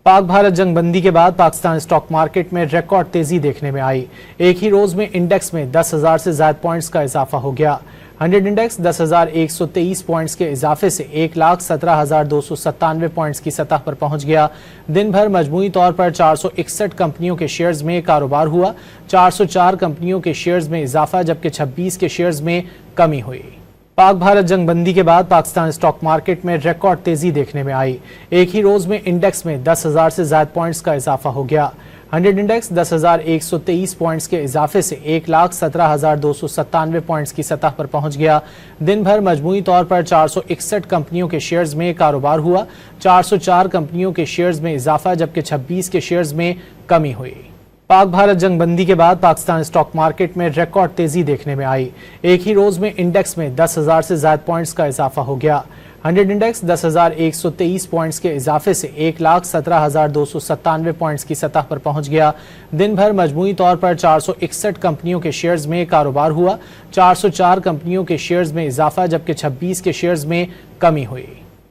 पाक भारत जंग बंदी के बाद पाकिस्तान स्टॉक मार्केट में रिकॉर्ड तेजी देखने में आई। एक ही रोज में इंडेक्स में 10,000 से ज्यादा पॉइंट्स का इजाफा हो गया। 100 इंडेक्स 10,123 पॉइंट्स के इजाफे से 1,17,297 पॉइंट्स की सतह पर पहुंच गया। दिन भर मजमूई तौर पर 461 कंपनियों के शेयर्स में कारोबार हुआ। 404 कंपनियों के शेयर्स में इजाफा जबकि 26 के शेयर्स में कमी हुई। पाक भारत जंग बंदी के बाद पाकिस्तान स्टॉक मार्केट में रिकॉर्ड तेजी देखने में आई। एक ही रोज में इंडेक्स में 10,000 से ज्यादा पॉइंट्स का इजाफा हो गया। 100 इंडेक्स 10,123 पॉइंट्स के इजाफे से 1,17,297 पॉइंट्स की सतह पर पहुंच गया। दिन भर मजमूई तौर पर 461 कंपनियों के शेयर्स में कारोबार हुआ। 404 कंपनियों के शेयर्स में इजाफा जबकि 26 के शेयर्स में कमी हुई। पाक भारत जंग बंदी के बाद पाकिस्तान स्टॉक मार्केट में रिकॉर्ड तेजी देखने में आई। एक ही रोज में इंडेक्स में 10,000 से ज्यादा पॉइंट्स का इजाफा हो गया। 100 इंडेक्स 10,123 पॉइंट्स के इजाफे से 1,17,297 पॉइंट्स की सतह पर पहुंच गया। दिन भर मजमूई तौर पर 461 कंपनियों के शेयर्स में कारोबार हुआ। 404 कंपनियों के शेयर्स में इजाफा जबकि 26 के शेयर्स में कमी हुई।